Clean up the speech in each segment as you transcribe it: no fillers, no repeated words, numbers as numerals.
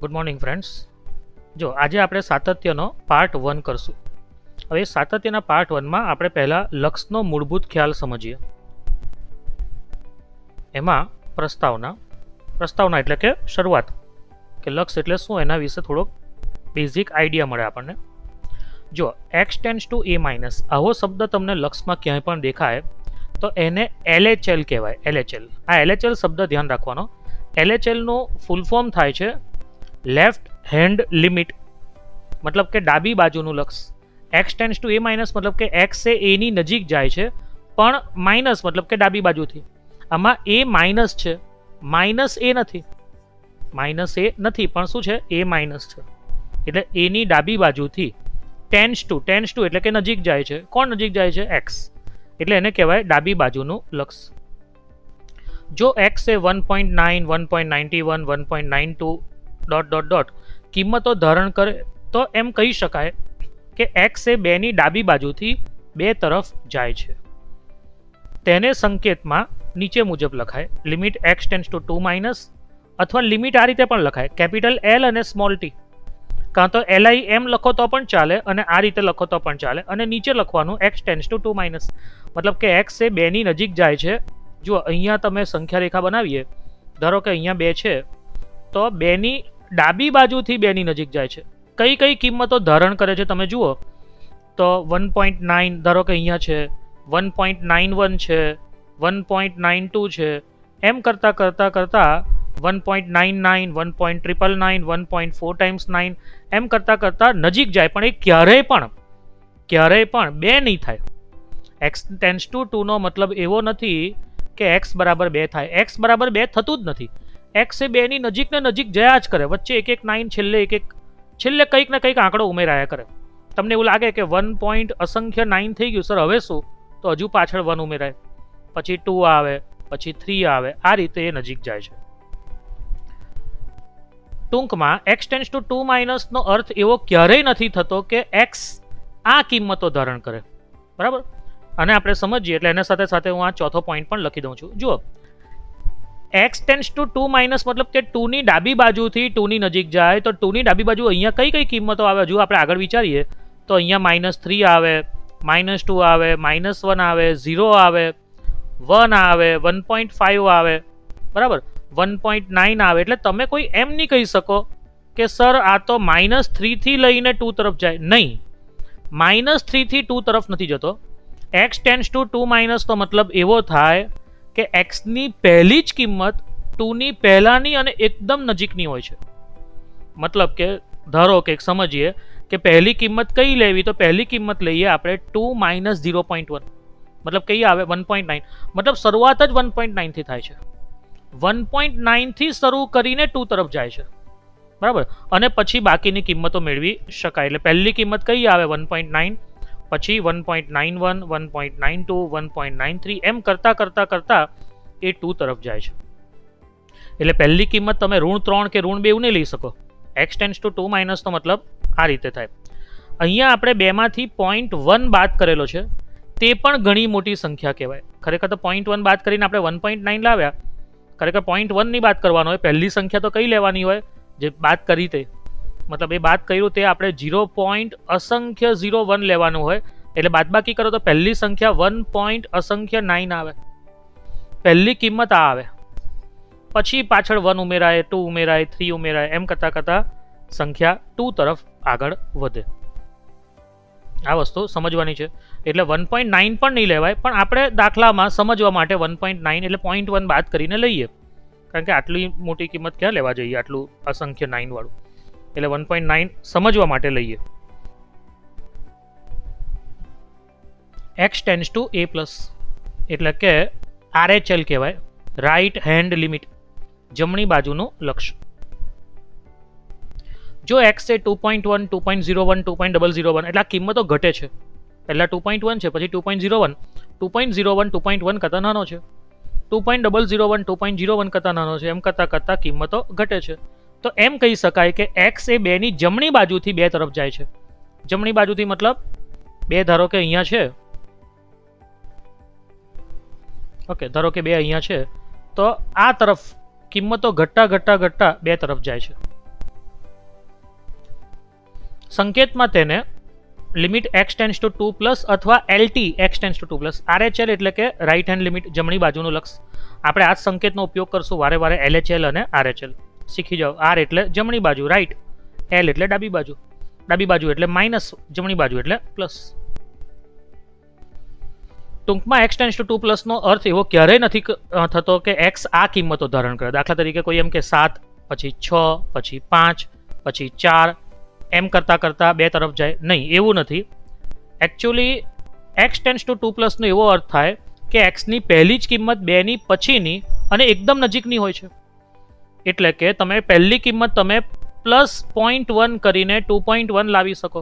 Good morning friends. જો આજે આપણે સાતત્યનો પાર્ટ 1 કરશું. હવે સાતત્યના પાર્ટ 1માં આપણે પહેલાં લક્ષનો મૂળભૂત ખ્યાલ સમજીએ. એમાં પ્રસ્તાવના એટલે કે શરૂઆત, કે લક્ષ એટલે શું એના વિશે થોડોક બેઝિક આઈડિયા મળે આપણને. જો x tends to a minus આવો શબ્દ તમને લક્ષમાં ક્યાંય પણ દેખાય તો એને LHL કહેવાય. LHL, આ LHL શબ્દ ધ્યાન રાખવાનો. LHLનું ફૂલ ફોર્મ થાય છે લેફ્ટ હેન્ડ લિમિટ, મતલબ કે ડાબી બાજુનું લક્ષ. X tends to a minus મતલબ કે એક્સ એ એની નજીક જાય છે, પણ માઇનસ મતલબ કે ડાબી બાજુથી. આમાં એ માઇનસ છે, માઇનસ એ નથી, પણ શું છે, એ માઇનસ છે. એટલે એની ડાબી બાજુથી ટેન્ડ્સ ટુ એટલે કે નજીક જાય છે. કોણ નજીક જાય છે? એક્સ. એટલે એને કહેવાય ડાબી બાજુનું લક્ષ. જો એક્સ એ 1.9, 1.91, 1.92 ... કિંમતો ધારણ કરે તો એમ કહી શકાય કે એક્સ એ બેની ડાબી બાજુથી બે તરફ જાય છે. તેને સંકેતમાં નીચે મુજબ લખાય. Limit x tends two 2 minus, અથવા લિમિટ આ રીતે પણ લખાય, કેપિટલ એલ અને સ્મોલ ટી. કાં તો LI એમ લખો તો પણ ચાલે અને આ રીતે લખો તો પણ ચાલે. અને નીચે લખવાનું એક્સ ટેન્ડ્સ ટુ 2 માઇનસ, મતલબ કે એક્સ એ બેની નજીક જાય છે. જો અહીંયા તમે સંખ્યા રેખા બનાવીએ, ધારો કે અહીંયા 2 છે, તો બેની ડાબી બાજુથી બેની નજીક જાય છે. કઈ કઈ કિંમતો ધારણ કરે છે તમે જુઓ તો 1.9 ધારો કે અહીંયા છે, 1.91 છે, 1.92 છે, એમ કરતાં 1.99, 1.999, 1.4 ટાઈમ્સ 9 એમ કરતાં નજીક જાય, પણ એ ક્યારેય પણ 2 નહીં થાય. એક્સ ટેન્ડ્સ ટુ 2 નો મતલબ એવો નથી કે એક્સ બરાબર 2 થાય. એક્સ બરાબર 2 થતું જ નથી. એક્સ એ 2 ની નજીક ને નજીક જયા જ કરે. વચ્ચે એક 9, છેલ્લે કંઈક ને કંઈક આંકડો ઉમેરાયા કરે. તમને એવું લાગે કે 1 પોઈન્ટ અસંખ્ય 9 થઈ ગયું સર, હવે શું? તો હજુ પાછળ 1 ઉમેરાય, પછી 2 આવે, પછી 3 આવે. આ રીતે એ નજીક જાય છે. ટૂંકમાં એક્સ ટેન્ડ્સ ટુ 2 માઇનસ નો અર્થ એવો ક્યારેય નથી થતો કે એક્સ આ કિંમતો ધારણ કરે. બરાબર? અને આપણે સમજીએ એટલે એના સાથે સાથે હું આ ચોથો પોઈન્ટ પણ લખી દઉં છું. જુઓ, એક્સ ટેન્ડ્સ ટુ 2 માઇનસ મતલબ કે 2 ની ડાબી બાજુથી 2 ની નજીક જાય. તો 2 ની ડાબી બાજુ અહીંયા કઈ કઈ કિંમતો આવે? જો આપણે આગળ વિચારીએ તો અહીંયા -3 આવે, -2 આવે, -1 આવે, 0 આવે, 1 આવે, 1.5 આવે, બરાબર, 1.9 આવે. એટલે તમે કોઈ એમ નહીં કહી શકો કે સર આ તો -3 થી લઈને 2 તરફ જાય. નહીં, -3 થી 2 તરફ નથી જતો. એક્સ ટેન્ડ્સ ટુ 2 માઇનસ તો મતલબ એવો થાય કે એક્સની પહેલી જ કિંમત 2 ની પહેલાની અને એકદમ નજીકની હોય છે. મતલબ કે ધારો કે સમજીએ કે પહેલી કિંમત કઈ લેવી, તો પહેલી કિંમત લઈએ આપણે 2 માઇનસ 0.1, મતલબ કઈ આવે 1.9. મતલબ શરૂઆત જ 1.9 થી થાય છે. 1.9 થી શરૂ કરીને 2 તરફ જાય છે. બરાબર? અને પછી બાકીની કિંમતો મેળવી શકાય. એટલે પહેલી કિંમત કઈ આવે 1.9, પછી 1.91, 1.92, 1.93 એમ કરતા એ 2 તરફ જાય છે. એટલે પહેલી કિંમત તમે -3 કે -2 નહીં લઈ શકો. એક્સ ટેન્ડ્સ ટુ 2 માઇનસ નો મતલબ આ રીતે થાય. અહીંયા આપણે 2 માંથી 0.1 બાદ કરેલો છે, તે પણ ઘણી મોટી સંખ્યા કહેવાય. ખરેખર તો 0.1 બાદ કરીને આપણે 1.9 લાવ્યા. ખરેખર 0.1 ની બાદ કરવાનો હોય. પહેલી સંખ્યા તો કઈ લેવાની હોય જે બાદ કરી તે, મતલબ એ બાદ કર્યું તે આપણે 0.01 લેવાનું હોય. એટલે બાદબાકી કરો તો પહેલી સંખ્યા 1.9 આવે. પહેલી કિંમત આ આવે, પછી પાછળ 1 ઉમેરાય, 2 ઉમેરાય, 3 ઉમેરાય, એમ કરતા સંખ્યા 2 તરફ આગળ વધે. આ વસ્તુ સમજવાની છે. એટલે 1.9 પણ નહીં લેવાય, પણ આપણે દાખલામાં સમજવા માટે 1.9 એટલે 0.1 બાદ કરીને લઈએ, કારણ કે આટલી મોટી કિંમત ક્યાં લેવા જઈએ, આટલું અસંખ્ય 9 વાળું. એટલે 1.9 સમજવા માટે લઈએ. X tends two A plus એટલે કે RHL કહેવાય, રાઇટ હેન્ડ લિમિટ, જમણી બાજુનું લક્ષ. જો એક્સ એ 2.1, 2.01, 2.001 એટલે આ કિંમતો ઘટે છે. પહેલા 2.1 છે, પછી 2.01, 2.1 કરતાં નાનો છે, 2.001, 2.01 કરતાં નાનો છે, એમ કરતાં કિંમતો ઘટે છે. તો એમ કહી શકાય કે એક્સ એ 2 ની જમણી બાજુથી 2 તરફ જાય છે. જમણી બાજુથી મતલબ 2 ધારો કે અહીંયા છે, ઓકે, ધારો કે 2 અહીંયા છે, તો આ તરફ કિંમતો ઘટતા 2 તરફ જાય છે. સંકેતમાં તેને limit x tends to 2 plus અથવા LT x tends to 2 plus RHL એટલે કે રાઇટ હેન્ડ લિમિટ જમણી બાજુનું લક્ષ. આપણે આ જ સંકેતનો ઉપયોગ કરશું વારે વારે એલએચએલ અને આરએચએલ શીખી જાઓ. આર એટલે જમણી બાજુ રાઈટ, એલ એટલે ડાબી બાજુ એટલે માઇનસ, જમણી બાજુ એટલે પ્લસ. ટૂંકમાં એક્સ ટેન્સ ટુ 2 પ્લસનો અર્થ એવો ક્યારેય નથી થતો કે એક્સ આ કિંમતો ધારણ કરે. દાખલા તરીકે કોઈ એમ કે 7 પછી 6 પછી 5 પછી 4 એમ કરતાં કરતાં 2 તરફ જાય, નહીં, એવું નથી. એકચ્યુઅલી એક્સ ટેન્સ ટુ 2 પ્લસનો એવો અર્થ થાય કે એક્સની પહેલી જ કિંમત 2ની પછીની અને એકદમ નજીકની હોય છે. એટલે કે તમે પહેલી કિંમત તમે +0.1 કરીને 2.1 લાવી શકો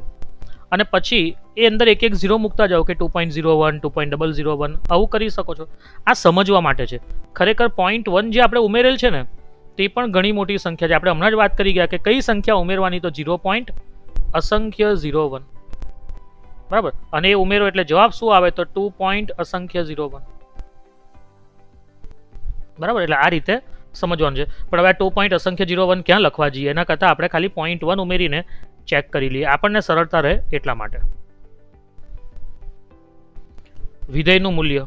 અને પછી એ અંદર એક એક ઝીરો મૂકતા જાઓ કે 2.01 2.001 આવું કરી શકો છો. આ સમજવા માટે છે. ખરેખર 0.1 જે આપણે ઉમેરેલ છે ને તે પણ ઘણી મોટી સંખ્યા છે. આપણે હમણાં જ વાત કરી ગયા કે કઈ સંખ્યા ઉમેરવાની, તો 0.01 બરાબર, અને એ ઉમેરો એટલે જવાબ શું આવે તો 2.01 બરાબર. એટલે આ રીતે સમજવાનું છે. પણ હવે 2.01 ક્યાં લખવા જઈએ, એના કરતાં આપણે ખાલી 0.1 ઉમેરીને ચેક કરી લઈએ, આપણને સરળતા રહે એટલા માટે. વિધેયનું મૂલ્ય,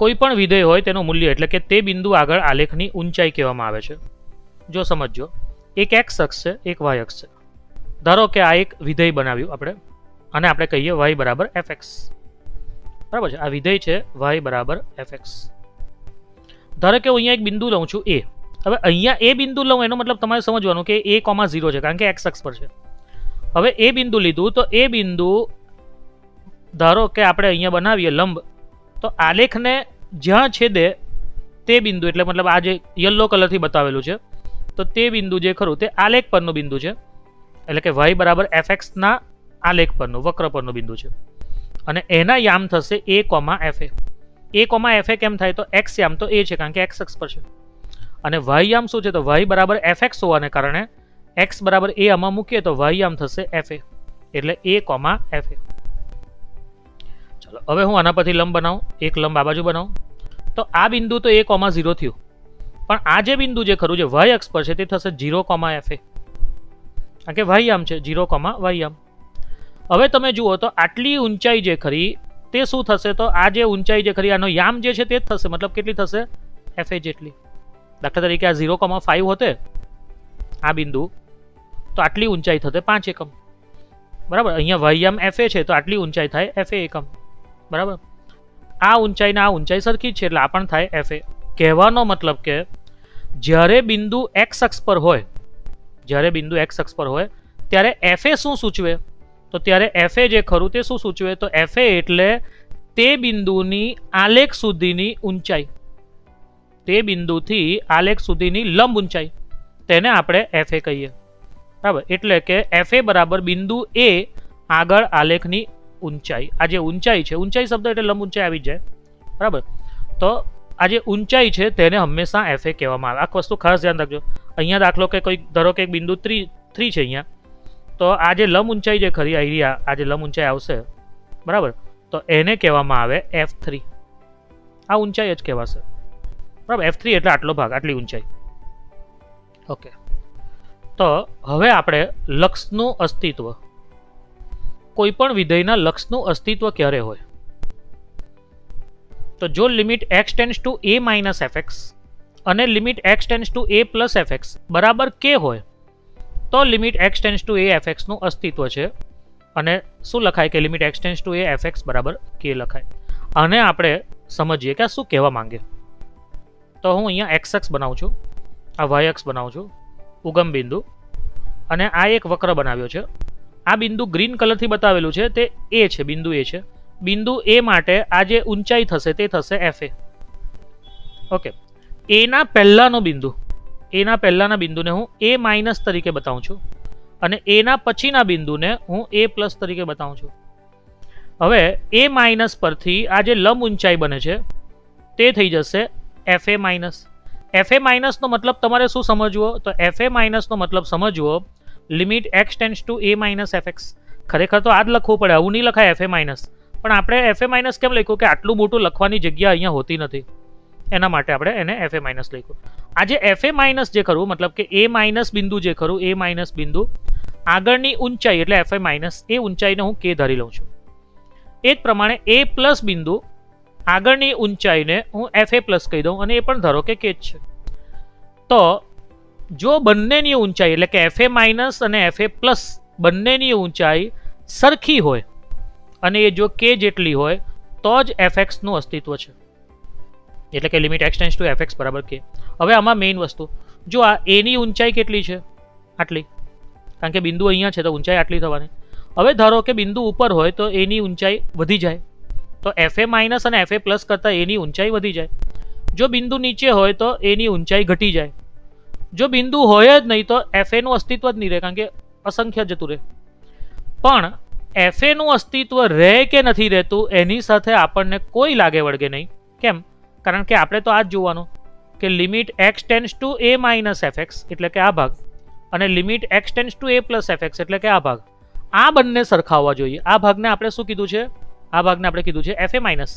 કોઈ પણ વિધેય હોય તેનું મૂલ્ય એટલે કે તે બિંદુ આગળ આલેખની ઊંચાઈ કહેવામાં આવે છે. જો સમજો, એક એક્સ અક્ષ છે, એક વાય અક્ષ છે. ધારો કે આ એક વિધેય બનાવ્યું આપણે અને આપણે કહીએ y બરાબર fx, બરાબર છે. આ વિધેય છે y બરાબર fx. ધારો કે હું અહીંયા એક બિંદુ લઉં છું a. હવે અહીંયા એ બિંદુ લઉં એનો મતલબ તમારે સમજવાનું કે a, 0 છે કારણ કે x અક્ષ પર છે. હવે એ બિંદુ લીધું તો એ બિંદુ ધારો કે આપણે અહીંયા બનાવીએ લંબ, તો આલેખને જ્યાં છેદે તે બિંદુ એટલે મતલબ આ જે યલો કલરથી બતાવેલું છે તો તે બિંદુ જે ખરું તે આલેખ પરનું બિંદુ છે. એટલે કે y બરાબર fx ના આલેખ પરનું વક્ર પરનું બિંદુ છે અને એના યામ થશે a, fa કેમ થાય તો x યામ તો a છે કારણ કે x અક્ષ પર છે અને y યામ શું છે તો y બરાબર fx હોવાને કારણે x બરાબર a આમાં મૂકીએ તો y યામ થશે fa એટલે a, fa. ચલો હવે હું આના પરથી લંબ બનાવું, એક લંબ આ બાજુ બનાવું. તો આ બિંદુ તો a, 0 થયું, પણ આ જે બિંદુ જે ખરું જે y અક્ષ પર છે તે થશે 0, fa કારણ કે y યામ છે 0, y યામ. હવે તમે જુઓ તો આટલી ઊંચાઈ જે ખરી તે શું થશે તો આ જે ઊંચાઈ જે ખરી આનો યામ જે છે તે જ થશે, મતલબ કેટલી થશે fa જેટલી. દાખલા તરીકે આ 0,5 હોતે આ બિંદુ તો આટલી ઊંચાઈ થશે 5 એકમ, બરાબર. અહીંયા y યામ fa છે તો આટલી ઊંચાઈ થાય fa એકમ, બરાબર. આ ઊંચાઈ ને આ ઊંચાઈ સરખી જ છે એટલે આ પણ થાય fa. કહેવાનો મતલબ કે જ્યારે બિંદુ x અક્ષ પર હોય, ત્યારે fa શું સૂચવે તો ત્યારે fa જે ખરું તે શું સૂચવે તો fa એટલે તે બિંદુની આલેખ સુધીની ઊંચાઈ, તે બિંદુથી આલેખ સુધીની લંબ ઊંચાઈ, તેને આપણે fa કહીએ, બરાબર. એટલે કે fa બરાબર બિંદુ a આગળ આલેખની ઊંચાઈ. આ જે ઊંચાઈ છે, ઊંચાઈ શબ્દ એટલે લંબ ઊંચાઈ આવી જાય, બરાબર. તો આ જે ઊંચાઈ છે તેને હંમેશા fa કહેવામાં આવે. આ વસ્તુ ખાસ ધ્યાન રાખજો. અહીંયા દાખલો કે કોઈ ધારો કે એક બિંદુ 3 છે અહીંયા, તો આ જે લંબ ઊંચાઈ જે ખરી અહીંયા આ જે લંબ ઊંચાઈ આવશે, બરાબર, તો એને કહેવામાં આવે f3. આ ઊંચાઈ જ કહેવાશે, બરાબર. f3 એટલે આટલો ભાગ, આટલી ઊંચાઈ. ઓકે, તો હવે આપણે લક્ષનું અસ્તિત્વ, કોઈ પણ વિધેયના લક્ષનું અસ્તિત્વ ક્યારે હોય તો જો limit x tends to a minus fx અને limit x tends to a plus fx બરાબર k હોય તો limit x tends to a fx નું અસ્તિત્વ છે. અને શું લખાય કે limit x tends to a fx બરાબર k લખાય. આને આપણે સમજીએ કે આ શું કહેવા માંગે. તો હું અહીંયા x અક્ષ બનાવું છું, આ y અક્ષ બનાવું છું, ઉગમ બિંદુ, અને આ એક વક્ર બનાવ્યો છે. આ બિંદુ ગ્રીન કલરથી બતાવેલું છે તે a છે, બિંદુ a છે. બિંદુ a માટે આ જે ઊંચાઈ થશે તે થશે fa. ઓકે, a ના પહેલાનો બિંદુ, a ના પહેલાના બિંદુને હું a માઇનસ તરીકે બતાવું છું અને a ના પછીના બિંદુને હું a પ્લસ તરીકે બતાવું છું. હવે a માઇનસ પરથી આ જે લંબ ઊંચાઈ બને છે તે થઈ જશે fa માઇનસ. fa માઇનસ નો મતલબ તમારે શું સમજવો તો fa માઇનસ નો મતલબ સમજવો limit x tends to a minus fx. ખરેખર તો આ જ લખવું પડે, આવું નહીં લખાય fa માઇનસ, પણ આપણે fa માઇનસ કેમ લખ્યું કે આટલું મોટું લખવાની જગ્યા અહીંયા હોતી નથી, એના માટે આપણે એને fa માઇનસ લખ્યું. આ જે fa માઇનસ જે ખરું મતલબ કે a માઇનસ બિંદુ જે ખરું, a માઇનસ બિંદુ આગળની ઊંચાઈ એટલે એફ માઇનસ એ ઊંચાઈને હું કે ધારી લઉં છું. એ જ પ્રમાણે એ પ્લસ બિંદુ આગળની ઊંચાઈને હું એફ પ્લસ કહી દઉં અને એ પણ ધારો કે જ છે. તો જો બંનેની ઊંચાઈ એટલે કે એફ માઇનસ અને એફ પ્લસ બંનેની ઊંચાઈ સરખી હોય અને એ જો કે જેટલી હોય તો જ એફએક્સનું અસ્તિત્વ છે. એટલે કે limit x tends two FX બરાબર કે. હવે આમાં મેઇન વસ્તુ જો આ એની ઊંચાઈ કેટલી છે આટલી, કારણ કે બિંદુ અહીંયા છે તો ઊંચાઈ આટલી થવાની. હવે ધારો કે બિંદુ ઉપર હોય તો એની ઊંચાઈ વધી જાય, તો એફ માઇનસ અને એફ પ્લસ કરતાં એની ઊંચાઈ વધી જાય. જો બિંદુ નીચે હોય તો એની ઊંચાઈ ઘટી જાય. જો બિંદુ હોય જ નહીં તો એફએનું અસ્તિત્વ જ નહીં રહે, કારણ કે અસંખ્ય જતું રહે. પણ એફએનું અસ્તિત્વ રહે કે નથી રહેતું એની સાથે આપણને કોઈ લાગે વળગે નહીં. કેમ? કારણ કે આપણે તો આ જ જોવાનું કે limit x tends to a minus FX એટલે કે આ ભાગ અને limit x tends to a plus FX એટલે કે આ ભાગ, આ બંને સરખા હોવા જોઈએ. આ ભાગને આપણે શું કીધું છે? આ ભાગને આપણે કીધું છે એફ માઇનસ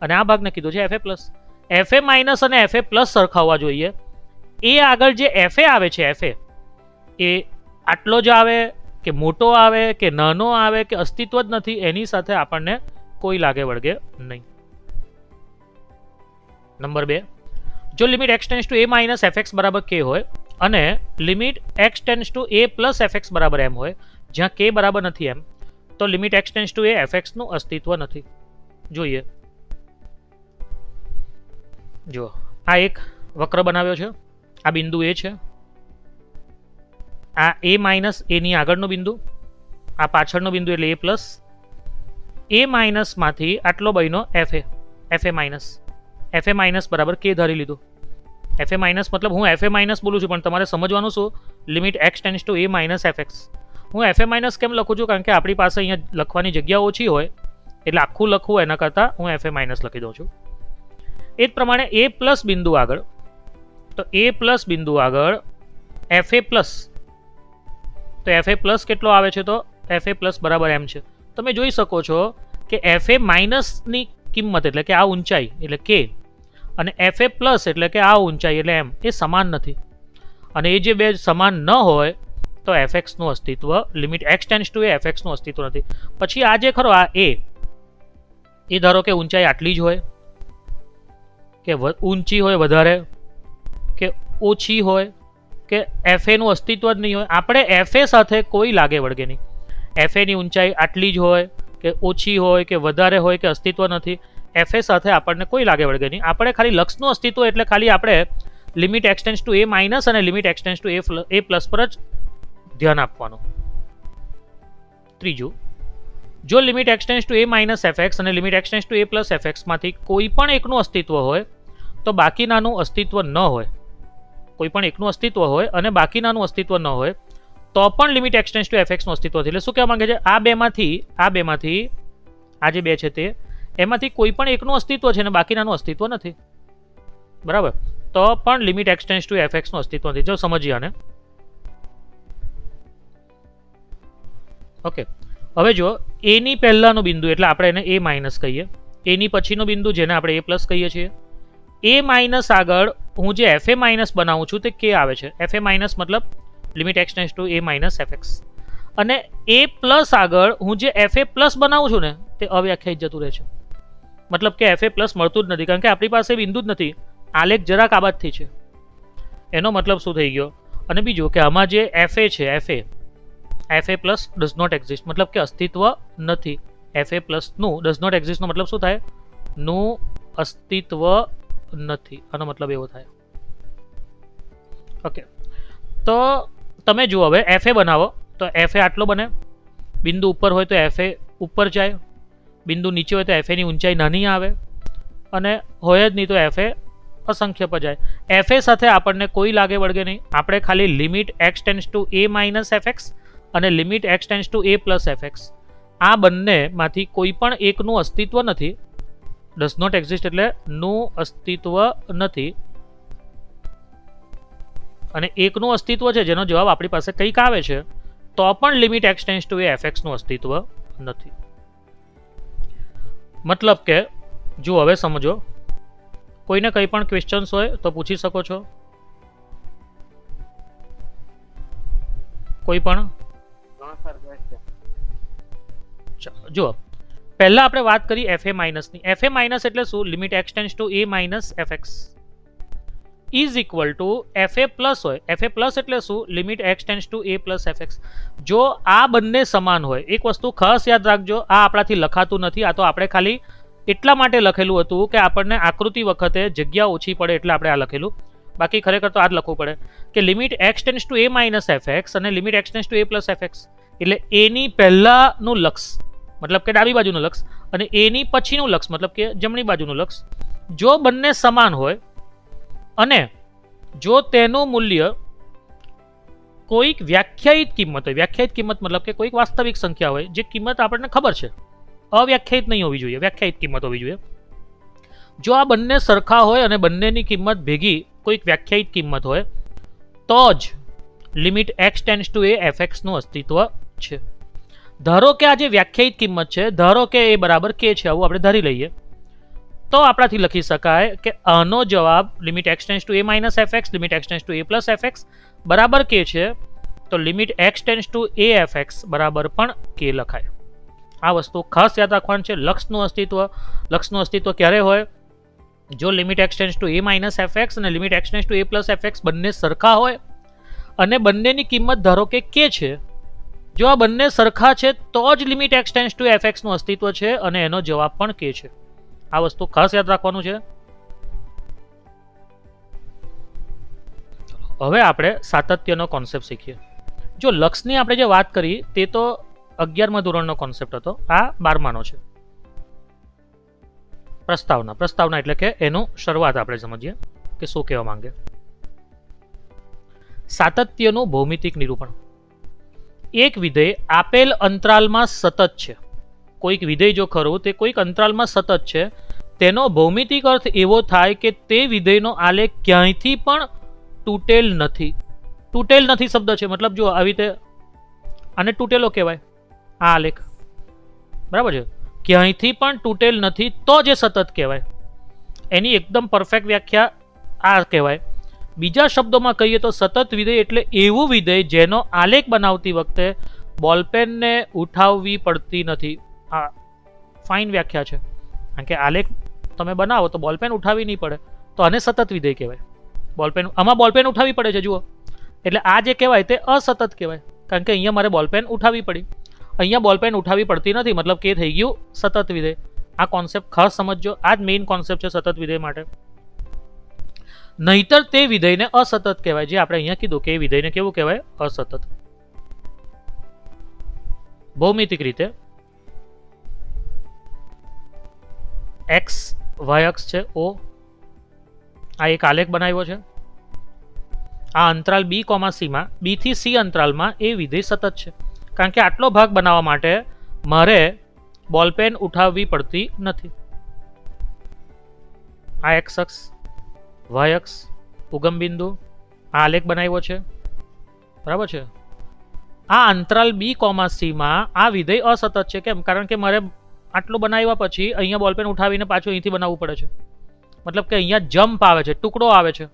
અને આ ભાગને કીધું છે એફ પ્લસ. એફ માઇનસ અને એફ પ્લસ સરખા હોવા જોઈએ. એ આગળ જે એફ આવે છે એફ એ આટલો જ આવે કે મોટો આવે કે નાનો આવે કે અસ્તિત્વ જ નથી એની સાથે આપણને કોઈ લાગે વળગે નહીં. નંબર 2, જો limit x tends to a minus FX બરાબર કે હોય અને limit x tends to a plus FX બરાબર એમ હોય, જ્યાં કે બરાબર નથી એમ, તો લિમિટ એક્સ ટેન્ડ્સ ટુ એ એફએક્સનું અસ્તિત્વ નથી. જોઈએ, જો આ એક વક્ર બનાવ્યો છે, આ બિંદુ એ છે, આ એ માઇનસ એની આગળનો બિંદુ, આ પાછળનો બિંદુ એટલે એ પ્લસ, એ માઇનસમાંથી આટલો બન્યો એફ એ માઇનસ બરાબર કે ધારી લીધું. એફ એ માઇનસ મતલબ હું એફ એ માઇનસ બોલું છું પણ તમારે સમજવાનું શું, limit x tends to a minus FX. હું એફ એ માઇનસ કેમ લખું છું? કારણ કે આપણી પાસે અહીંયા લખવાની જગ્યા ઓછી હોય એટલે આખું લખવું એના કરતાં હું એફ એ માઇનસ લખી દઉં છું. એ જ પ્રમાણે એ પ્લસ બિંદુ આગળ, તો એ પ્લસ બિંદુ આગળ એફ એ પ્લસ, તો એફ એ પ્લસ કેટલો આવે છે? તો એફ એ પ્લસ બરાબર એમ છે. તમે જોઈ શકો છો કે એફ એ માઇનસની કિંમત એટલે કે આ ઊંચાઈ એટલે કે અને એફ એ પ્લસ એટલે કે આ ઊંચાઈ એટલે એમ એ સમાન નથી. અને એ જે બે સમાન ન હોય તો એફએક્સનું અસ્તિત્વ, લિમિટ એક્સ ટેન્ડ્સ ટુ એ એફએક્સનું અસ્તિત્વ નથી. પછી આ જે ખરો આ એ ધારો કે ઊંચાઈ આટલી જ હોય કે ઊંચી હોય વધારે કે ઓછી હોય કે એફએનું અસ્તિત્વ જ નહીં હોય, આપણે એફએ સાથે કોઈ લાગે વળગે નહીં. એફએની ઊંચાઈ આટલી જ હોય કે ઓછી હોય કે વધારે હોય કે અસ્તિત્વ નથી, એફએ સાથે આપણને કોઈ લાગે વળગે નહીં. આપણે ખાલી લક્ષનું અસ્તિત્વ એટલે ખાલી આપણે limit x tends to a minus અને limit x tends to a plus પર જ ધ્યાન આપવાનું. ત્રીજું, જો limit x tends to a minus f x અને limit x tends to a plus એફએક્સમાંથી કોઈ પણ એકનું અસ્તિત્વ હોય તો બાકીનાનું અસ્તિત્વ ન હોય, કોઈ પણ એકનું અસ્તિત્વ હોય અને બાકીનાનું અસ્તિત્વ ન હોય તો પણ લિમિટ એક્સ ટેન્ડ્સ ટુ એફએક્સનું અસ્તિત્વ નથી. એટલે શું કહેવા માંગે છે? આ બેમાંથી આ જે બે છે તે એમાંથી કોઈ પણ એકનું અસ્તિત્વ છે અને બાકીનાનું અસ્તિત્વ નથી. બરાબર? તો પણ લિમિટ એક્સ ટેન્ડ્સ ટુ એફએક્સનું અસ્તિત્વ નથી. જો સમજીએ આને. ઓકે, હવે જો એની પહેલાનું બિંદુ એટલે આપણે એને એ માઇનસ કહીએ, એની પછીનો બિંદુ જેને આપણે એ પ્લસ કહીએ છીએ, એ માઇનસ આગળ હું જે એફ એ માઇનસ બનાવું છું તે કે આવે છે. એફ એ માઇનસ મતલબ limit x tends to a minus f x. અને એ પ્લસ આગળ હું જે એફ એ પ્લસ બનાવું છું ને તે અવ્યાખ્યાયિત જતું રહે છે. મતલબ કે એફ એ પ્લસ મળતું જ નથી, કારણ કે આપણી પાસે બિંદુ જ નથી. આલેખ જરાક આબાદથી છે, એનો મતલબ શું થઈ ગયો? અને બીજું કે આમાં જે એફ એ છે f a plus does not exist, મતલબ કે અસ્તિત્વ નથી. એફ એ પ્લસનું ડઝ નોટ એક્ઝિસ્ટનો મતલબ શું થાય? નું અસ્તિત્વ નથી. આનો મતલબ એવો થાય. ઓકે, તો તમે જુઓ હવે એફ એ બનાવો તો એફ એ આટલો બને, બિંદુ ઉપર હોય તો એફ એ ઉપર જાય, બિંદુ નીચે હોય તો એફ એની ઊંચાઈ નાની આવે અને હોય જ નહીં તો એફ એ અસંખ્ય પર જાય. એફ એ સાથે આપણને કોઈ લાગે વળગે નહીં. આપણે ખાલી limit x tends to a minus f x અને limit x tends to a plus f x આ બંનેમાંથી કોઈ પણ એકનું અસ્તિત્વ નથી. ડઝ નોટ એક્ઝિસ્ટ એટલે નું અસ્તિત્વ નથી. અને એકનું અસ્તિત્વ છે જેનો જવાબ આપણી પાસે કંઈક આવે છે તો પણ લિમિટ એક્સ ટેન્ડ્સ ટુ એ એફએક્સનું અસ્તિત્વ નથી. મતલબ કે જો હવે સમજો, કોઈને કંઈ પણ ક્વેશ્ચન્સ હોય તો પૂછી શકો છો. કોઈ પણ ચાલો જુઓ, પહેલા આપણે વાત કરી F A માઇનસની. F a minus એટલે શું? Limit x tends to a minus f x is equal to f a plus હોય. એફ એ પ્લસ એટલે શું? Limit x tends to a plus f x. જો આ બંને સમાન હોય, એક વસ્તુ ખાસ યાદ રાખજો, આ આપણાથી લખાતું નથી, આ તો આપણે ખાલી એટલા માટે લખેલું હતું કે આપણને આકૃતિ વખતે જગ્યા ઓછી પડે એટલે આપણે આ લખેલું. બાકી ખરેખર તો આ જ લખવું પડે કે limit x tends to a minus f x અને limit x tends to a plus f x, એટલે એની પહેલાનું લક્ષ મતલબ કે ડાબી બાજુનું લક્ષ અને એની પછીનું લક્ષ મતલબ કે જમણી બાજુનું લક્ષ જો બંને સમાન હોય અને જો તેનું મૂલ્ય કોઈક વ્યાખ્યાયિત કિંમત હોય, વ્યાખ્યાયિત કિંમત મતલબ કે કોઈક વાસ્તવિક સંખ્યા હોય જે કિંમત આપણને ખબર છે, અવ્યાખ્યાયિત નહીં હોવી જોઈએ, વ્યાખ્યાયિત કિંમત હોવી જોઈએ. જો આ બંને સરખા હોય અને બંનેની કિંમત ભેગી કોઈક વ્યાખ્યાયિત કિંમત હોય તો જ limit x tends to a f એક્સનું અસ્તિત્વ છે. ધારો કે આ જે વ્યાખ્યાયિત કિંમત છે, ધારો કે એ બરાબર કે છે, આવું આપણે ધારી લઈએ, તો આપણાથી લખી શકાય કે આનો જવાબ limit x tends to a minus f x limit x tends to a plus f x બરાબર કે છે, તો limit x tends to a f x બરાબર પણ કે લખાય. આ વસ્તુ ખાસ યાદ રાખવાની છે. લક્ષનું અસ્તિત્વ ક્યારે હોય? જો limit x tends to a minus f x અને limit x tends to a plus f x બંને સરખા હોય અને બંનેની કિંમત ધારો કે છે. જો આ બંને સરખા છે તો જ limit x tends to f એક્સનું અસ્તિત્વ છે અને એનો જવાબ પણ કે છે. આ વસ્તુ ખાસ યાદ રાખવાનું છે. હવે આપણે સાતત્યનો કોન્સેપ્ટ શીખીએ. જો લક્ષની આપણે જે વાત કરી તે તો 11મા ધોરણનો કોન્સેપ્ટ હતો, આ 12માનો છે. પ્રસ્તાવના એટલે કે એનું શરૂઆત આપણે સમજીએ કે શું કહેવા માંગે. સાતત્યનું ભૌમિતિક નિરૂપણ. એક વિધેય આપેલ અંતરાલમાં સતત છે. કોઈક વિધેય જો ખરું તે કોઈક અંતરાલમાં સતત છે, તેનો ભૌમિતિક અર્થ એવો થાય કે તે વિધેયનો આલેખ ક્યાંયથી પણ તૂટેલ નથી. તૂટેલ નથી શબ્દ છે, મતલબ જો આવી રીતે આને તૂટેલો કહેવાય, આ આલેખ બરાબર છે, ક્યાંયથી પણ તૂટેલ નથી તો જે સતત કહેવાય. એની એકદમ પરફેક્ટ વ્યાખ્યા આ કહેવાય. બીજા શબ્દોમાં કહીએ તો સતત વિધેય એટલે એવું વિધેય જેનો આલેખ બનાવતી વખતે બોલપેનને ઉઠાવવી પડતી નથી. આ ફાઇન વ્યાખ્યા છે, કારણ કે આલેખ તમે બનાવો તો બોલપેન ઉઠાવી નહીં પડે, તો આને સતત વિધેય કહેવાય. આમાં બોલપેન ઉઠાવી પડે છે જુઓ, એટલે આ જે કહેવાય તે અસતત કહેવાય, કારણ કે અહીંયા મારે બોલપેન ઉઠાવી પડી, અહીંયા બોલપેન ઉઠાવી પડતી નથી, મતલબ કે થઈ ગયું સતત વિધેય. આ કોન્સેપ્ટ ખાસ સમજજો, આ જ મેઇન કોન્સેપ્ટ છે સતત વિધેય માટે. નહીતર તે વિધેયને અસતત કહેવાય, જે આપણે અહીંયા કીધું કે એ વિધેયને કેવું કહેવાય? અસતત. ભૌમિતિક રીતે એક્સ વાય અક્ષ છે ઓ, આ એક આલેખ બનાવ્યો છે. આ અંતરાલ બી કોમા સીમાં, બી થી સી અંતરાલમાં એ વિધેય સતત છે, કારણ કે આટલો ભાગ બનાવવા માટે મારે બોલપેન ઉઠાવવી પડતી નથી. આ એક્સ અક્ષ, વાય અક્ષ, ઉગમ બિંદુ, આ આલેખ બનાવ્યો છે બરાબર છે. આ અંતરાલ બી કોમા સીમાં આ વિધેય અસતત છે. કેમ? કારણ કે મારે આટલું બનાવ્યા પછી અહીંયા બોલપેન ઉઠાવીને પાછું અહીંથી બનાવવું પડે છે, મતલબ કે અહીંયા જમ્પ આવે છે, ટુકડો આવે છે.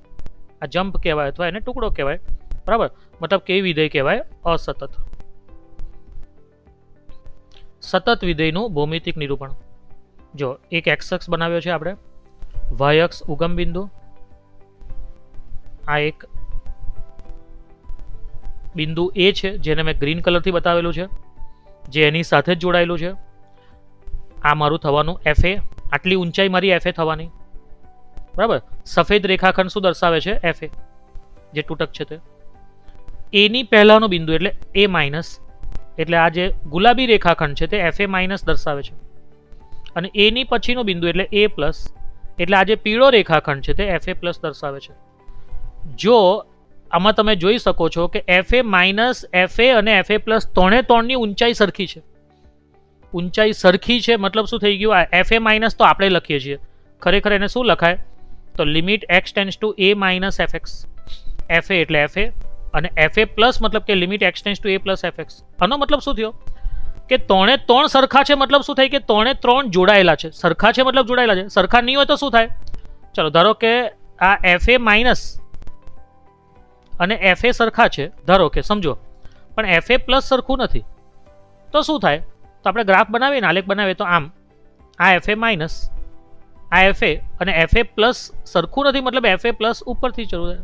આ જમ્પ કહેવાય અથવા એને ટુકડો કહેવાય બરાબર, મતલબ કે વિધેય કહેવાય અસતત. સતત વિધેયનું ભૌમિતિક નિરૂપણ. જો એક એક્સ અક્ષ બનાવ્યો છે આપણે, વાય અક્ષ ઉગમ બિંદુ, આ એક બિંદુ એ છે જેને મેં ગ્રીન કલરથી બતાવેલું છે, જે એની સાથે જ જોડાયેલું છે. આ મારું થવાનું એફ એ, આટલી ઊંચાઈ મારી એફ એ થવાની બરાબર. સફેદ રેખાખંડ શું દર્શાવે છે? એફ એ, જે તૂટક છે તે. એની પહેલાનો બિંદુ એટલે એ માઇનસ, એટલે આ જે ગુલાબી રેખાખંડ છે તે એફ એ માઇનસ દર્શાવે છે, અને એની પછીનો બિંદુ એટલે એ પ્લસ, એટલે આ જે પીળો રેખાખંડ છે તે એફ એ પ્લસ દર્શાવે છે. જો આમાં તમે જોઈ શકો છો કે F a minus, F a અને એફ એ પ્લસ ત્રણની ઊંચાઈ સરખી છે. ઊંચાઈ સરખી છે મતલબ શું થઈ ગયું? આ એફ એ માઇનસ તો આપણે લખીએ છીએ, ખરેખર એને શું લખાય? તો limit x tends to a minus f x. F a એટલે એફ એ અને એફ એ પ્લસ મતલબ કે limit x tends to a plus f x. આનો મતલબ શું થયો? કે ત્રણ સરખા છે, મતલબ શું થાય? કે ત્રણ જોડાયેલા છે. સરખા છે મતલબ જોડાયેલા છે. સરખા નહીં હોય તો શું થાય? ચલો ધારો કે આ એફ એ માઇનસ અને એફ એ સરખા છે, ધારો કે સમજો, પણ એફ એ પ્લસ સરખું નથી, તો શું થાય? તો આપણે ગ્રાફ બનાવીએ ને આલેખ બનાવીએ તો આમ આ FA માઇનસ આ FA અને FA પ્લસ સરખું નથી, મતલબ FA પ્લસ ઉપરથી શરૂ થાય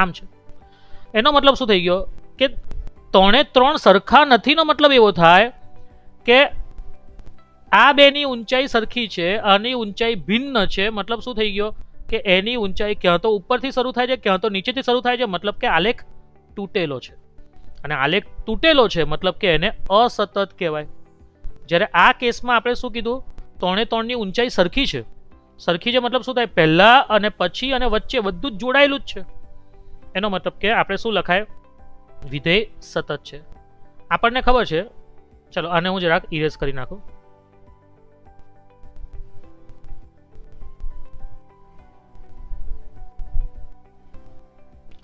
આમ છે. એનો મતલબ શું થઈ ગયો કે 3 એ 3 સરખા નથીનો મતલબ એવો થાય કે આ બેની ઊંચાઈ સરખી છે, આની ઊંચાઈ ભિન્ન છે. મતલબ શું થઈ ગયો કે એની ઊંચાઈ ક્યાં તો ઉપરથી શરૂ થાય છે, ક્યાં તો નીચેથી શરૂ થાય છે. મતલબ કે આલેખ તૂટેલો છે, અને આલેખ તૂટેલો છે મતલબ કે એને અસતત કહેવાય. જ્યારે આ કેસમાં આપણે શું કીધું, 3 એ 3 ની ઊંચાઈ સરખી છે. સરખી છે મતલબ શું થાય, પહેલા અને પછી અને વચ્ચે બધું જ જોડાયેલું જ છે. એનો મતલબ કે આપણે શું લખાય, વિધેય સતત છે. આપણને ખબર છે. ચલો આને હું જરાક ઇરેઝ કરી નાખું.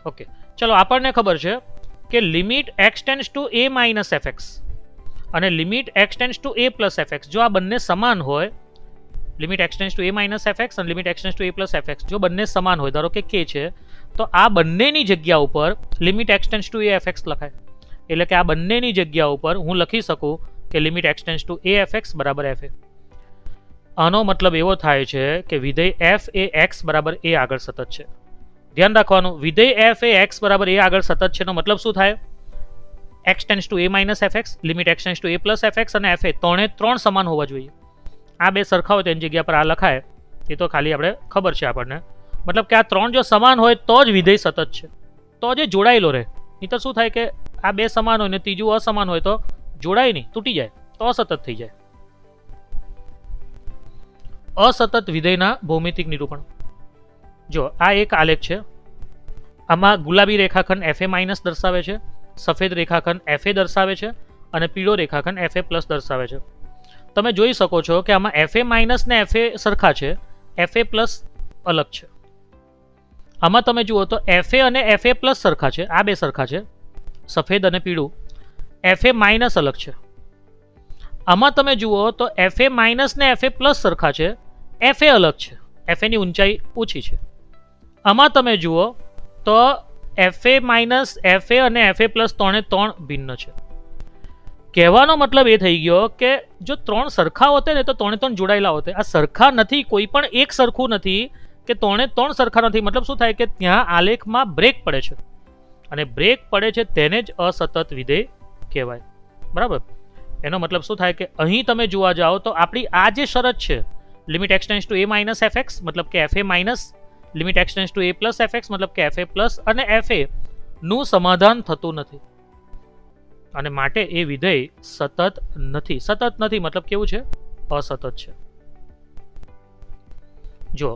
ઓકે, ચલો આપણને ખબર છે કે limit x tends to a minus fx અને limit x tends to a plus fx જો આ બંને સમાન હોય, limit x tends to a minus fx અને limit x tends to a plus fx જો બંને સમાન હોય, ધારો કે k છે, તો આ બંનેની જગ્યા ઉપર limit x tends to a fx લખાય. એટલે કે આ બંનેની જગ્યા ઉપર હું લખી શકું કે limit x tends to a fx બરાબર fa. આનો મતલબ એવો થાય છે કે વિધેય f એ x બરાબર a આગળ સતત છે. ધ્યાન રાખવાનું, વિધેય f એ x બરાબર a આગળ સતત છે નો મતલબ શું થાય, x tends to a minus fx, limit x tends to a plus fx અને fa 3 એ 3 સમાન હોવા જોઈએ. આ બે સરખા હોય તો એની જગ્યા પર આ લખાય, એ તો ખાલી આપણે ખબર છે આપણને. મતલબ કે આ 3 જો સમાન હોય તો જ વિધેય સતત છે, તો જ જોડાયેલો રહે. નહીં તો શું થાય કે આ બે સમાન હોય ને ત્રીજું અસમાન હોય તો જોડાય નહીં, તૂટી જાય, તો અસતત થઈ જાય. અસતત વિધેયના ભૌમિતિક નિરૂપણ. જો આ એક આલેખ છે, આમાં ગુલાબી રેખાખંડ FA માઇનસ દર્શાવે છે, સફેદ રેખાખંડ FA દર્શાવે છે અને પીળો રેખાખંડ FA પ્લસ દર્શાવે છે. તમે જોઈ શકો છો કે આમાં FA માઇનસ ને FA સરખા છે, FA પ્લસ અલગ છે. આમાં તમે જુઓ તો FA અને FA પ્લસ સરખા છે, આ બે સરખા છે, સફેદ અને પીળું. FA માઇનસ અલગ છે. આમાં તમે જુઓ તો FA માઇનસ ને FA પ્લસ સરખા છે, FA અલગ છે, FA ની ઊંચાઈ ઓછી છે. આમાં તમે જુઓ તો FA માઇનસ FA અને FA પ્લસ 3 એ 3 ભિન્ન છે. કહેવાનો મતલબ એ થઈ ગયો કે જો 3 સરખા હોતે ને તો 3 એ 3 જોડાયેલા હોતે. આ સરખા નથી, કોઈ પણ એક સરખું નથી કે 3 એ 3 સરખા નથી. મતલબ શું થાય કે ત્યાં આલેખમાં બ્રેક પડે છે, અને બ્રેક પડે છે તેને જ અસતત વિધેય કહેવાય. બરાબર. એનો મતલબ શું થાય કે અહીં તમે જોવા જાઓ તો આપણી આ જે શરત છે, limit x tends to a minus fx મતલબ કે fa minus, limit x tends to a plus fx મતલબ કે fa પ્લસ અને fa નું સમાધાન થતું નથી, અને માટે એ વિધેય સતત નથી. સતત નથી મતલબ કેવું છે, અસતત છે. જો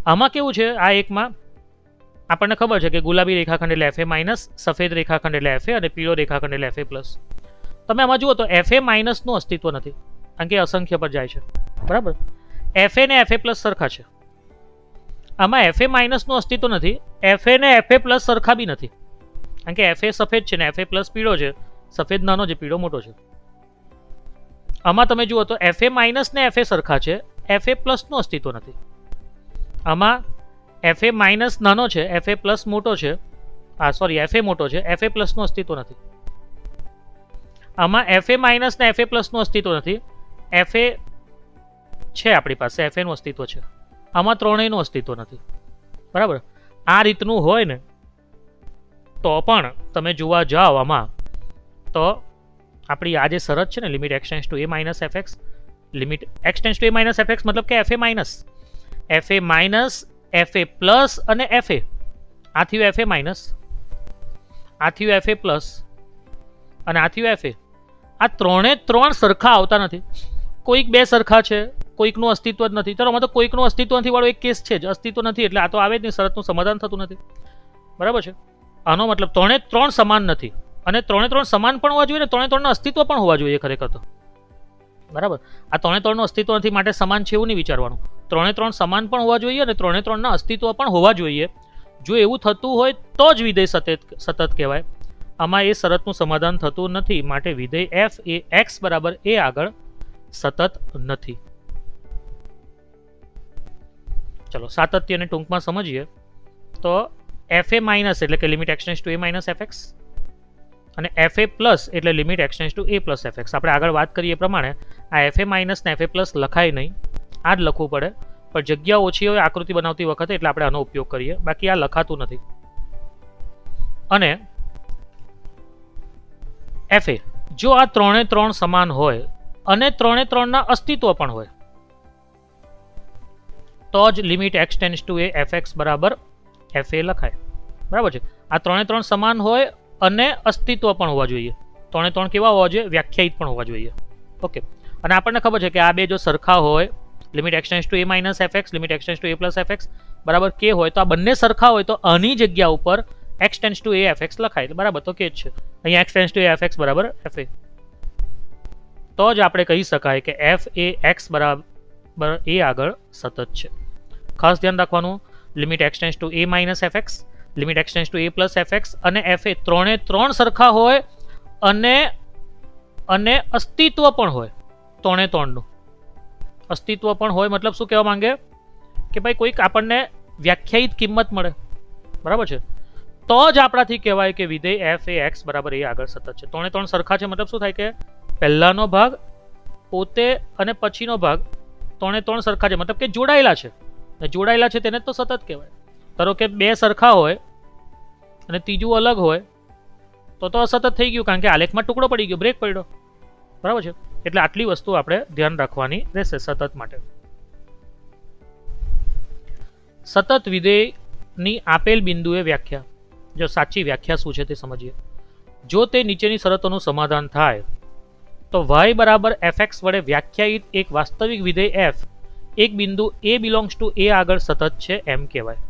આમાં કેવું છે, આ એકમાં આપણને ખબર છે કે ગુલાબી રેખાખંડ એટલે fa માઇનસ, સફેદ રેખાખંડ એટલે fa અને પીળો રેખાખંડ એટલે fa પ્લસ. તમે આમાં જુઓ તો fa માઇનસ નું અસ્તિત્વ નથી, કારણ કે અસંખ્ય પર જાય છે. બરાબર. fa ને fa પ્લસ સરખા છે. આમાં fa માઇનસ નું અસ્તિત્વ નથી, fa ને fa પ્લસ સરખા બી નથી, કારણ કે fa સફેદ છે ને fa પ્લસ પીળો છે, સફેદ નાનો છે, પીળો મોટો છે. આમાં તમે જુઓ તો fa માઇનસ ને fa સરખા છે, fa પ્લસ નું અસ્તિત્વ નથી. આમાં fa માઇનસ નાનો છે, fa પ્લસ મોટો છે, સોરી fa મોટો છે, fa પ્લસ નું અસ્તિત્વ નથી. આમાં fa માઇનસ ને fa પ્લસ નું અસ્તિત્વ નથી, fa છે આપણી પાસે, fa નું અસ્તિત્વ છે. આમાં ત્રણેયનું અસ્તિત્વ નથી. બરાબર. આ રીતનું હોય ને તો પણ તમે જોવા જાઓ આમાં તો આપણી આ જે શરત છે ને, limit x tends to a minus fx, limit x tends to a minus fx મતલબ કે fa માઇનસ, fa પ્લસ અને fa, આ થયું fa માઇનસ, આ થયું fa પ્લસ અને આ થયું fa. આ ત્રણે 3 સરખા આવતા નથી. કોઈક બે સરખા છે, કોઈકનું અસ્તિત્વ જ નથી. ચલો આમાં તો કોઈકનું અસ્તિત્વ નથી વાળો એક કેસ છે જ, અસ્તિત્વ નથી એટલે આ તો આવે જ નહીં, શરતનું સમાધાન થતું નથી. બરાબર છે. આનો મતલબ 3 એ 3 સમાન નથી, અને 3 એ 3 સમાન પણ હોવા જોઈએ ને 3 એ 3 નું અસ્તિત્વ પણ હોવા જોઈએ ખરેખર તો. બરાબર. આ 3 એ 3 નું અસ્તિત્વ નથી માટે સમાન છે એવું નહીં વિચારવાનું. 3 એ 3 સમાન પણ હોવા જોઈએ અને 3 એ 3 ના અસ્તિત્વ પણ હોવા જોઈએ. જો એવું થતું હોય તો જ વિધેય સતત કહેવાય. આમાં એ શરતનું સમાધાન થતું નથી, માટે વિધેય f એ x બરાબર a આગળ સતત નથી. ચલો સાતત્યને ટૂંકમાં સમજીએ તો fa માઇનસ એટલે કે limit x tends to a minus fx અને એફ એ પ્લસ એટલે limit x tends to a plus f x. આપણે આગળ વાત કરીએ એ પ્રમાણે આ એફ એ માઇનસ ને એફ એ પ્લસ લખાય નહીં, આ જ લખવું પડે, પણ જગ્યા ઓછી હોય આકૃતિ બનાવતી વખતે એટલે આપણે આનો ઉપયોગ કરીએ, બાકી આ લખાતું નથી. અને એફ એ જો આ 3 સમાન હોય અને 3 અસ્તિત્વ પણ હોય તો જ limit x tends to a f x બરાબર એફ એ લખાય. બરાબર છે. આ 3 સમાન હોય અને અસ્તિત્વ પણ હોવા જોઈએ. 3 કેવા હોવા જોઈએ? વ્યાખ્યાયિત પણ હોવા જોઈએ. ઓકે. અને આપણને ખબર છે કે આ બે જો સરખા હોય, limit x tends to a minus f x, limit x tends to a plus f x બરાબર કે હોય, તો આ બંને સરખા હોય તો આની જગ્યા ઉપર x tends to a f x લખાય. બરાબર, તો કે જ છે અહીંયા x tends to a f x બરાબર એફ એ. તો જ આપણે કહી શકાય કે એફ એ એક્સ બરાબર એ આગળ સતત છે. ખાસ ધ્યાન રાખવાનું, limit x tends to a minus f x, limit x tends to a plus f x અને એફ એ 3 સરખા હોય અને અસ્તિત્વ પણ હોય. 3 અસ્તિત્વ પણ હોય મતલબ શું કહેવા માંગે કે ભાઈ કોઈક આપણને વ્યાખ્યાયિત કિંમત મળે. બરાબર છે. તો જ આપણાથી કહેવાય કે વિધેય એફ એ એક્સ બરાબર એ આગળ સતત છે. 3 સરખા છે મતલબ શું થાય કે પહેલાનો ભાગ પોતે અને પછીનો ભાગ 3 સરખા છે મતલબ કે જોડાયેલા છે. જોડાયેલા છે તેને તો સતત કહેવાય. ધારો કે 2 સરખા હોય અને ત્રીજું અલગ હોય તો અસતત થઈ ગયું, કારણ કે આલેખમાં ટુકડો પડી ગયો, બ્રેક પડ્યો. બરાબર છે. એટલે આટલી વસ્તુ આપણે ધ્યાન રાખવાની રહેશે સતત માટે. સતત વિધેયની આપેલ બિંદુએ વ્યાખ્યા. જો સાચી વ્યાખ્યા શું છે તે સમજીએ. જો તે નીચેની શરતોનું સમાધાન થાય તો y બરાબર એફ એક્સ વડે વ્યાખ્યાયિત એક વાસ્તવિક વિધેય એફ એક બિંદુ એ બિલોંગ્સ ટુ એ આગળ સતત છે એમ કહેવાય.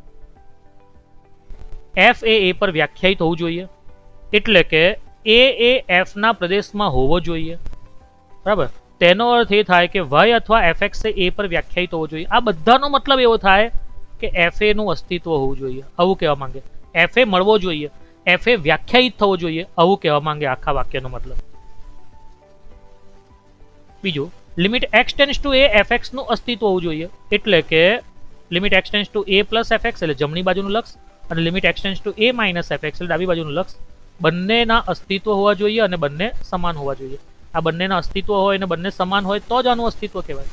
એફ એ પર વ્યાખ્યાયિત હોવું જોઈએ, એટલે કે એ એફ ના પ્રદેશમાં હોવો જોઈએ. બરાબર, તેનો અર્થ એ થાય કે y અથવા એફ એક્સ એ પર વ્યાખ્યાયિત હોવો જોઈએ. આ બધાનો મતલબ એવો થાય કે એફ એ નું અસ્તિત્વ હોવું જોઈએ, આવું કહેવા માંગે. એફ એ મળવો જોઈએ, એફ એ વ્યાખ્યાયિત થવો જોઈએ, આવું કહેવા માંગે આખા વાક્યનો મતલબ. બીજું, limit x tends to a f x નું અસ્તિત્વ હોવું જોઈએ, એટલે કે limit x tends to a plus f x એટલે જમણી બાજુનું લક્ષ અને limit x tends to a minus f x એટલે ડાબી બાજુનું લક્ષ બંનેના અસ્તિત્વ હોવા જોઈએ અને બંને સમાન હોવા જોઈએ. આ બંનેના અસ્તિત્વ હોય અને બંને સમાન હોય તો જ આનું અસ્તિત્વ કહેવાય.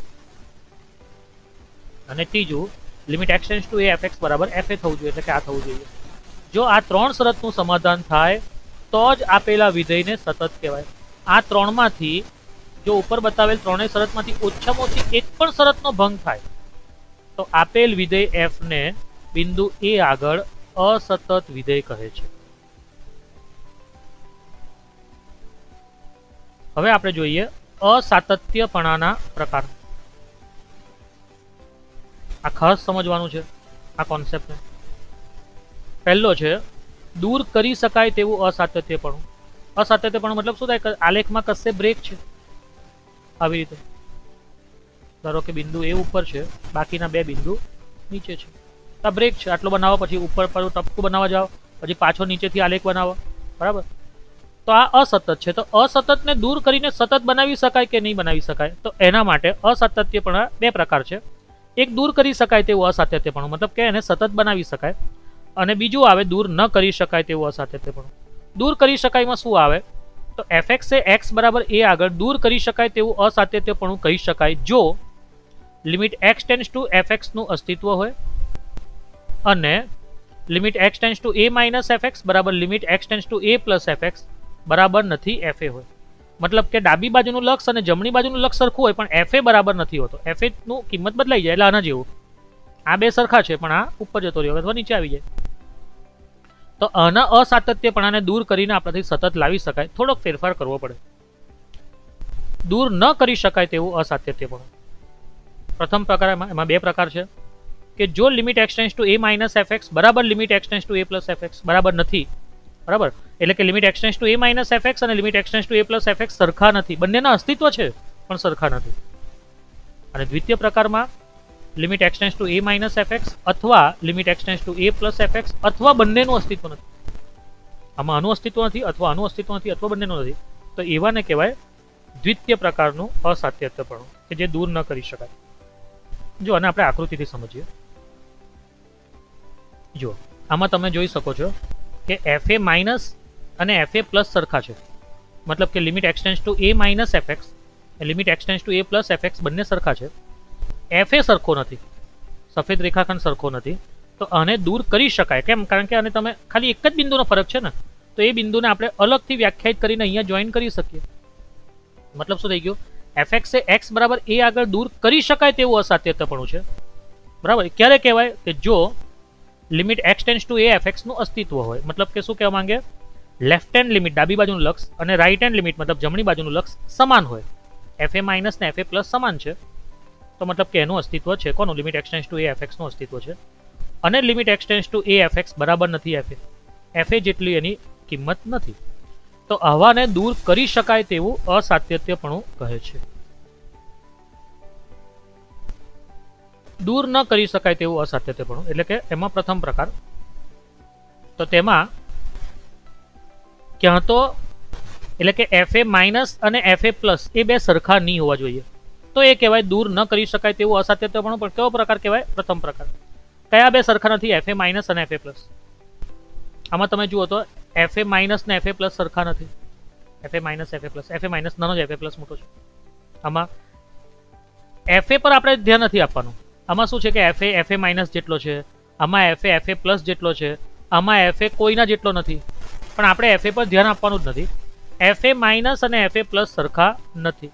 અને ત્રીજું, limit x tends to a f x બરાબર એફ એ થવું જોઈએ, એટલે કે આ થવું જોઈએ. જો આ 3 શરતનું સમાધાન થાય તો જ આપેલા વિધેયને સતત કહેવાય. આ 3 માંથી જો ઉપર બતાવેલ 3 શરતમાંથી ઓછામાં ઓછી એક પણ શરતનો ભંગ થાય તો આપેલ વિધેય એફ ને બિંદુ એ આગળ અસતત વિધેય કહે છે. હવે આપણે જોઈએ અસાતત્યપણાના પ્રકાર. આ ખાસ સમજવાનું છે આ કોન્સેપ્ટને. પહેલો છે દૂર કરી શકાય તેવું અસાતત્યપણું. અસાતત્યપણું મતલબ શું થાય કે આલેખમાં કશે બ્રેક છે, આવી રીતે ધારો કે બિંદુ એ ઉપર છે, બાકીના 2 બિંદુ નીચે છે, તો બ્રેક છે. આટલો બનાવો, પછી ઉપર પર ટપકું બનાવવા જાઓ, પછી પાછો નીચેથી આલેખ બનાવો. બરાબર, તો આ અસતત છે. તો અસતતને દૂર કરીને સતત બનાવી શકાય કે નહીં બનાવી શકાય? તો એના માટે અસાતત્યપણા 2 પ્રકાર છે. એક દૂર કરી શકાય તેવું અસાતત્યપણું, મતલબ કે એને સતત બનાવી શકાય, અને બીજું આવે દૂર ન કરી શકાય તેવું અસાતત્યપણું. દૂર કરી શકાયમાં શું આવે તો એફ એક્સ એ એક્સ બરાબર એ આગળ દૂર કરી શકાય તેવું અસાતત્યપણું કહી શકાય જો limit x tends to f x નું અસ્તિત્વ હોય અને limit x tends to a minus f x બરાબર limit x tends to a plus f x બરાબર નથી એફ એ હોય. મતલબ કે ડાબી બાજુનું લક્ષ અને જમણી બાજુનું લક્ષ સરખું હોય પણ એફ એ બરાબર નથી હોતો. એફ એ નું કિંમત બદલાઈ જાય, એટલે આના જેવું. આ 2 સરખા છે પણ આ ઉપર જતો રહ્યો અથવા નીચે આવી જાય. તો આના અસાતત્યપણાને દૂર કરીને આપણાથી સતત લાવી શકાય, થોડોક ફેરફાર કરવો પડે. દૂર ન કરી શકાય તેવું અસાતત્યપણું. પ્રથમ પ્રકાર એમાં 2 પ્રકાર છે કે જો limit x tends to a minus f x બરાબર limit x tends to a plus f x બરાબર નથી. બરાબર, એટલે કે limit x tends to a minus f x અને limit x tends to a plus f x સરખા નથી. બંનેના અસ્તિત્વ છે પણ સરખા નથી. અને દ્વિતીય પ્રકારમાં limit x tends to a minus f x અથવા limit x tends to a plus f x અથવા બંનેનું અસ્તિત્વ નથી. આમાં આનું અસ્તિત્વ નથી અથવા આનું અસ્તિત્વ નથી અથવા બંનેનું નથી. તો એવાને કહેવાય દ્વિતીય પ્રકારનું અસાતત્યપણું કે જે દૂર ન કરી શકાય. જો આને આપણે આકૃતિથી સમજીએ. જો આમાં તમે જોઈ શકો છો કે એફ એ માઇનસ અને એફ એ પ્લસ સરખા છે, મતલબ કે limit x tends to a minus f x, limit x tends to a plus f x બંને સરખા છે, એફ એ સરખો નથી, સફેદ રેખાખંડ સરખો નથી, તો આને દૂર કરી શકાય. કેમ? કારણ કે આને તમે ખાલી એક જ બિંદુનો ફરક છે ને, તો એ બિંદુને આપણે અલગથી વ્યાખ્યાયિત કરીને અહીંયા જોઈન કરી શકીએ. મતલબ શું થઈ ગયું? એફ એક્સ એ એક્સ બરાબર એ આગળ દૂર કરી શકાય તેવું અસાધ્યતાપણું છે. બરાબર? ક્યારે કહેવાય? કે જો limit x tends to a f એક્સનું અસ્તિત્વ હોય. મતલબ કે શું કહેવા માંગે? લેફ્ટ હેન્ડ લિમિટ ડાબી બાજુનું લક્ષ અને રાઈટ હેન્ડ લિમિટ મતલબ જમણી બાજુનું લક્ષ સમાન હોય. એફ એ માઇનસ ને એફ એ પ્લસ સમાન છે, તો મતલબ કે એનું અસ્તિત્વ છે. કોનું? Limit x tends to a f એક્સનું અસ્તિત્વ છે. અને limit x tends to a f x બરાબર નથી એફ એ જેટલી એની કિંમત નથી. તો આવાને દૂર કરી શકાય તેવું અસાતત્યપણું કહે છે. દૂર ન કરી શકાય તેવું અસાતત્યપણું એટલે કે એમાં પ્રથમ પ્રકાર, તો તેમાં ક્યાં તો એટલે કે એફ એ માઇનસ અને એફ એ પ્લસ એ બે સરખા નહીં હોવા જોઈએ, તો એ કહેવાય દૂર ન કરી શકાય તેવું અસાતત્યપણું. પણ કેવો પ્રકાર કહેવાય? પ્રથમ પ્રકાર. કયા બે સરખા નથી? એફ એ માઇનસ અને એફ એ પ્લસ. આમાં તમે જુઓ તો એફ એ માઇનસ ને એફ એ પ્લસ સરખા નથી. F a minus F a plus, F a minus નાનો છે, એફ એ પ્લસ મોટો છે. આમાં એફ એ પર આપણે ધ્યાન નથી આપવાનું. આમાં શું છે કે એફ એ માઇનસ જેટલો છે, આમાં એફ એ પ્લસ જેટલો છે, આમાં એફ એ કોઈના જેટલો નથી. પણ આપણે એફ એ પર ધ્યાન આપવાનું જ નથી. એફ એ માઇનસ અને એફ એ પ્લસ સરખા નથી.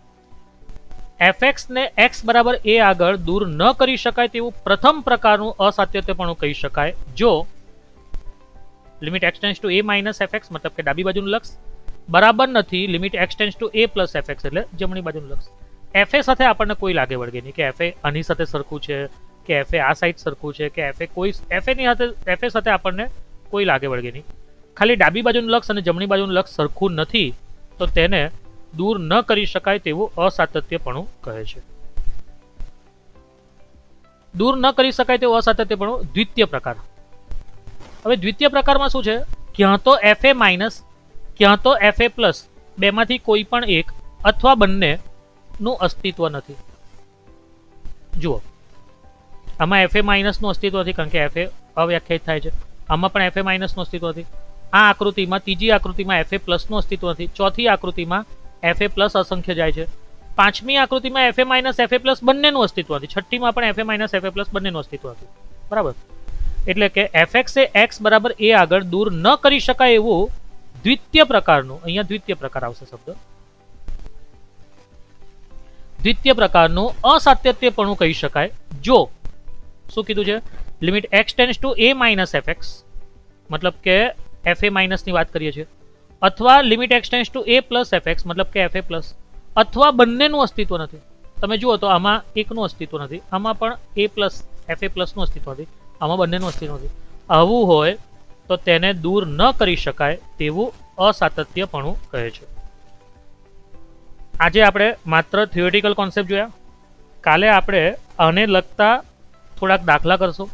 એફ એક્સ ને એક્સ બરાબર એ આગળ દૂર ન કરી શકાય તેવું પ્રથમ પ્રકારનું અસાતત્યપણું કહી શકાય જો limit x tends to a minus f x મતલબ કે ડાબી બાજુનું લક્ષ બરાબર નથી limit x tends to a plus f x એટલે જમણી બાજુનું લક્ષ. એફ એ સાથે આપણને કોઈ લાગે વળગે નહીં કે એફ એ આની સાથે સરખું છે, કે એફ એ આ સાઈડ સરખું છે, કે એફ એ કોઈ એફ એ ની સાથે આપણને કોઈ લાગે વળગે નહીં. ખાલી ડાબી બાજુનું લક્ષ અને જમણી બાજુનું લક્ષ સરખું નથી, તો તેને દૂર ન કરી શકાય તેવું અસાતત્યપણું કહે છે. દૂર ન કરી શકાય તેવું અસાતત્યપણું દ્વિતીય પ્રકાર. હવે દ્વિતીય પ્રકારમાં શું છે? ક્યાં તો એફ એ માઇનસ ક્યાં તો એફ એ પ્લસ બેમાંથી કોઈ પણ એક અથવા બંને નું અસ્તિત્વ નથી. જુઓ, આમાં એફ એ માઇનસ નું અસ્તિત્વ નથી કારણ કે એફ એ અવ્યાખ્યાયિત થાય છે. આમાં પણ એફ એ માઇનસ નું અસ્તિત્વ નથી. આ આકૃતિમાં ત્રીજી આકૃતિમાં એફ એ પ્લસ નું અસ્તિત્વ નથી. ચોથી આકૃતિમાં એફ એ પ્લસ અસંખ્ય જાય છે. પાંચમી આકૃતિમાં F a minus F a plus બંનેનું અસ્તિત્વ નથી. છઠ્ઠીમાં પણ F a minus F a plus બંનેનું અસ્તિત્વ નથી. બરાબર? એટલે કે એફ એક્સ એ એક્સ બરાબર એ આગળ દૂર ન કરી શકાય એવું દ્વિતીય પ્રકારનું, અહીંયા દ્વિતીય પ્રકાર આવશે શબ્દ, દ્વિતીય પ્રકારનું અસાતત્યપણું કહી શકાય જો શું કીધું છે? Limit x tends to a minus f x મતલબ કે એફ એ માઇનસ ની વાત કરીએ છીએ, અથવા limit x tends to a plus f x મતલબ કે એફ એ પ્લસ, અથવા બંનેનું અસ્તિત્વ નથી. તમે જુઓ તો આમાં એકનું અસ્તિત્વ નથી, આમાં પણ એ પ્લસ એફ એ પ્લસનું અસ્તિત્વ નથી, આમાં બંનેનું અસ્તિત્વ નથી. આવું હોય તો તેને દૂર ન કરી શકાય તેવું અસાતત્યપણું કહે છે. આજે આપણે માત્ર થિયોરિટિકલ કોન્સેપ્ટ જોયા. કાલે આપણે આને લગતા થોડાક દાખલા કરશું.